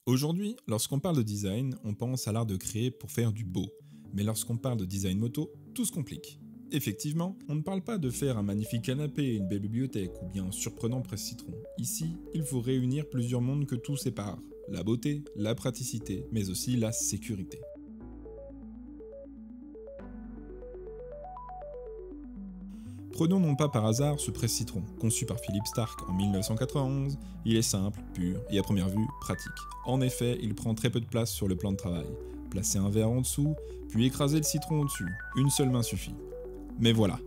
Aujourd'hui, lorsqu'on parle de design, on pense à l'art de créer pour faire du beau. Mais lorsqu'on parle de design moto, tout se complique. Effectivement, on ne parle pas de faire un magnifique canapé, une belle bibliothèque ou bien un surprenant presse-citron. Ici, il faut réunir plusieurs mondes que tout sépare. La beauté, la praticité, mais aussi la sécurité. Prenons non pas par hasard ce presse-citron. Conçu par Philippe Starck en 1991, il est simple, pur et à première vue, pratique. En effet, il prend très peu de place sur le plan de travail. Placer un verre en dessous, puis écraser le citron au-dessus. Une seule main suffit. Mais voilà,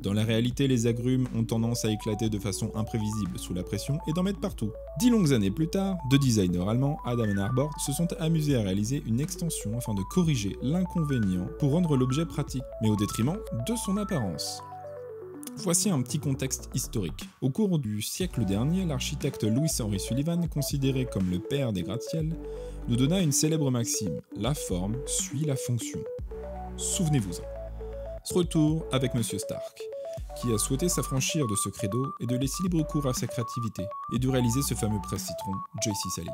dans la réalité, les agrumes ont tendance à éclater de façon imprévisible sous la pression et d'en mettre partout. 10 longues années plus tard, deux designers allemands, Adam et Arbor, se sont amusés à réaliser une extension afin de corriger l'inconvénient pour rendre l'objet pratique, mais au détriment de son apparence. Voici un petit contexte historique. Au cours du siècle dernier, l'architecte Louis Henry Sullivan, considéré comme le père des gratte-ciels, nous donna une célèbre maxime : la forme suit la fonction. Souvenez-vous-en. Retour avec Monsieur Starck, qui a souhaité s'affranchir de ce credo et de laisser libre cours à sa créativité, et de réaliser ce fameux presse-citron J.C. Salif.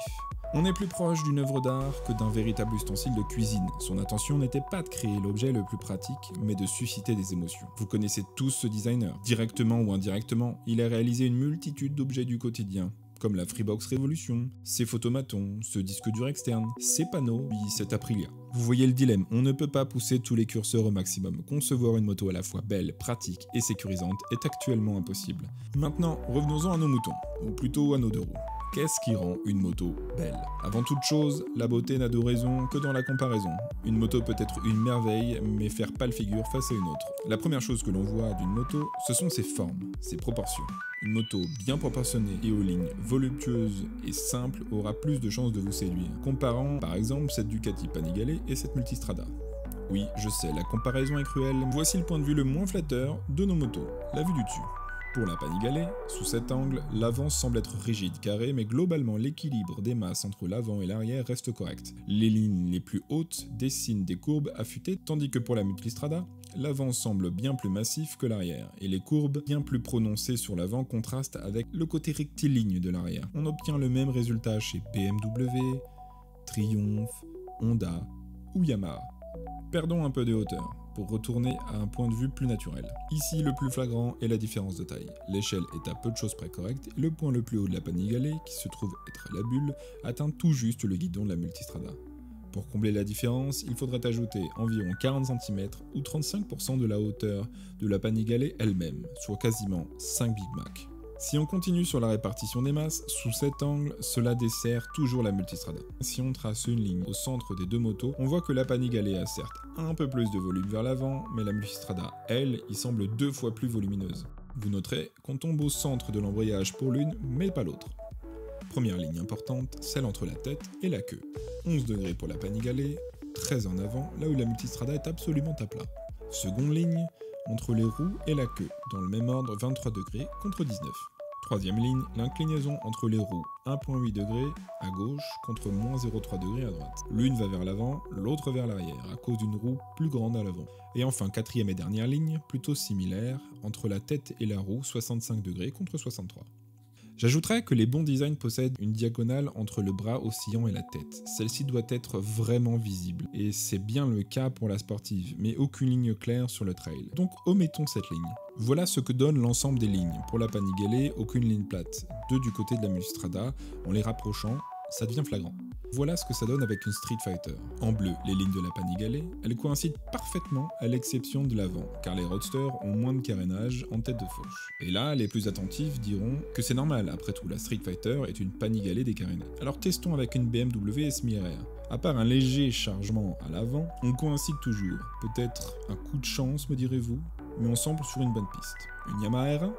On est plus proche d'une œuvre d'art que d'un véritable ustensile de cuisine. Son intention n'était pas de créer l'objet le plus pratique, mais de susciter des émotions. Vous connaissez tous ce designer. Directement ou indirectement, il a réalisé une multitude d'objets du quotidien, comme la Freebox Révolution, ses photomatons, ce disque dur externe, ses panneaux, puis cette Aprilia. Vous voyez le dilemme, on ne peut pas pousser tous les curseurs au maximum. Concevoir une moto à la fois belle, pratique et sécurisante est actuellement impossible. Maintenant, revenons-en à nos moutons, ou plutôt à nos deux roues. Qu'est-ce qui rend une moto belle ? Avant toute chose, la beauté n'a de raison que dans la comparaison. Une moto peut être une merveille, mais faire pâle figure face à une autre. La première chose que l'on voit d'une moto, ce sont ses formes, ses proportions. Une moto bien proportionnée et aux lignes voluptueuses et simples aura plus de chances de vous séduire, comparant par exemple cette Ducati Panigale et cette Multistrada. Oui, je sais, la comparaison est cruelle. Voici le point de vue le moins flatteur de nos motos, la vue du dessus. Pour la Panigale, sous cet angle, l'avant semble être rigide, carré, mais globalement l'équilibre des masses entre l'avant et l'arrière reste correct. Les lignes les plus hautes dessinent des courbes affûtées, tandis que pour la Multistrada, l'avant semble bien plus massif que l'arrière, et les courbes bien plus prononcées sur l'avant contrastent avec le côté rectiligne de l'arrière. On obtient le même résultat chez BMW, Triumph, Honda ou Yamaha. Perdons un peu de hauteur pour retourner à un point de vue plus naturel. Ici, le plus flagrant est la différence de taille. L'échelle est à peu de choses près correcte, et le point le plus haut de la Panigale, qui se trouve être la bulle, atteint tout juste le guidon de la Multistrada. Pour combler la différence, il faudrait ajouter environ 40 cm ou 35% de la hauteur de la Panigale elle-même, soit quasiment 5 Big Mac. Si on continue sur la répartition des masses, sous cet angle, cela dessert toujours la Multistrada. Si on trace une ligne au centre des deux motos, on voit que la Panigale a certes un peu plus de volume vers l'avant, mais la Multistrada, elle, y semble 2 fois plus volumineuse. Vous noterez qu'on tombe au centre de l'embrayage pour l'une, mais pas l'autre. Première ligne importante, celle entre la tête et la queue. 11 degrés pour la Panigale, 13 en avant, là où la Multistrada est absolument à plat. Seconde ligne, entre les roues et la queue, dans le même ordre 23 degrés contre 19. Troisième ligne, l'inclinaison entre les roues, 1,8 degrés à gauche contre moins 0,3 degrés à droite. L'une va vers l'avant, l'autre vers l'arrière, à cause d'une roue plus grande à l'avant. Et enfin, quatrième et dernière ligne, plutôt similaire, entre la tête et la roue, 65 degrés contre 63. J'ajouterais que les bons designs possèdent une diagonale entre le bras oscillant et la tête. Celle-ci doit être vraiment visible, et c'est bien le cas pour la sportive, mais aucune ligne claire sur le trail. Donc omettons cette ligne. Voilà ce que donne l'ensemble des lignes. Pour la Panigale, aucune ligne plate. Deux du côté de la Multistrada, en les rapprochant, ça devient flagrant. Voilà ce que ça donne avec une Street Fighter. En bleu, les lignes de la Panigale, elles coïncident parfaitement à l'exception de l'avant, car les roadsters ont moins de carénage en tête de fauche. Et là, les plus attentifs diront que c'est normal, après tout, la Street Fighter est une Panigale décarénée. Alors testons avec une BMW SMI-RR. À part un léger chargement à l'avant, on coïncide toujours. Peut-être un coup de chance, me direz-vous, mais on semble sur une bonne piste. Une Yamaha R1 ?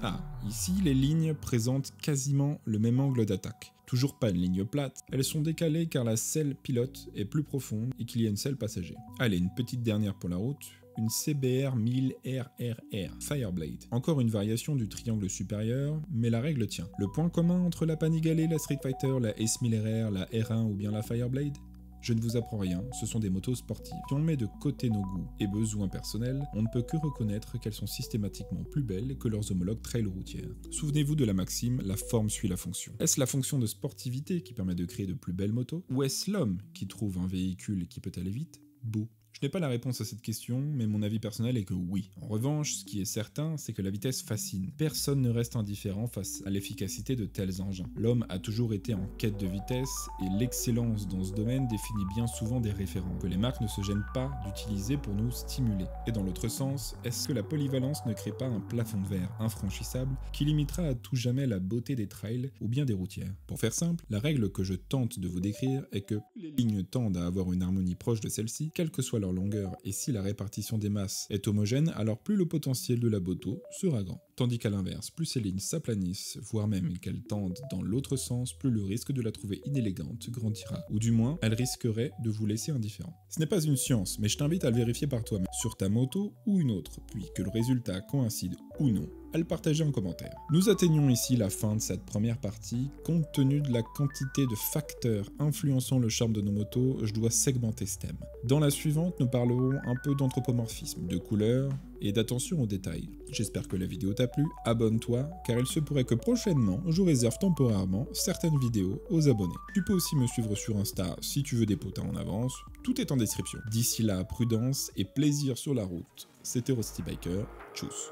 Ah, ici les lignes présentent quasiment le même angle d'attaque. Toujours pas une ligne plate, elles sont décalées car la selle pilote est plus profonde et qu'il y a une selle passager. Allez, une petite dernière pour la route, une CBR 1000 RRR Fireblade. Encore une variation du triangle supérieur, mais la règle tient. Le point commun entre la Panigale, la Street Fighter, la S1000RR, la R1 ou bien la Fireblade ? Je ne vous apprends rien, ce sont des motos sportives. Si on met de côté nos goûts et besoins personnels, on ne peut que reconnaître qu'elles sont systématiquement plus belles que leurs homologues trail routières. Souvenez-vous de la maxime, la forme suit la fonction. Est-ce la fonction de sportivité qui permet de créer de plus belles motos? Ou est-ce l'homme qui trouve un véhicule qui peut aller vite beau? Je n'ai pas la réponse à cette question, mais mon avis personnel est que oui. En revanche, ce qui est certain, c'est que la vitesse fascine. Personne ne reste indifférent face à l'efficacité de tels engins. L'homme a toujours été en quête de vitesse, et l'excellence dans ce domaine définit bien souvent des référents, que les marques ne se gênent pas d'utiliser pour nous stimuler. Et dans l'autre sens, est-ce que la polyvalence ne crée pas un plafond de verre infranchissable qui limitera à tout jamais la beauté des trails ou bien des routières? Pour faire simple, la règle que je tente de vous décrire est que les lignes tendent à avoir une harmonie proche de celle-ci, quelle que soit leur longueur, et si la répartition des masses est homogène, alors plus le potentiel de la moto sera grand. Tandis qu'à l'inverse, plus ces lignes s'aplanissent, voire même qu'elles tendent dans l'autre sens, plus le risque de la trouver inélégante grandira, ou du moins, elle risquerait de vous laisser indifférent. Ce n'est pas une science, mais je t'invite à le vérifier par toi-même, sur ta moto ou une autre, puis que le résultat coïncide ou non, à le partager en commentaire. Nous atteignons ici la fin de cette première partie. Compte tenu de la quantité de facteurs influençant le charme de nos motos, je dois segmenter ce thème. Dans la suivante, nous parlerons un peu d'anthropomorphisme, de couleurs et d'attention aux détails. J'espère que la vidéo t'a plu, abonne-toi, car il se pourrait que prochainement, je réserve temporairement certaines vidéos aux abonnés. Tu peux aussi me suivre sur Insta si tu veux des potins en avance, tout est en description. D'ici là, prudence et plaisir sur la route. C'était Rusty Biker, tchuss.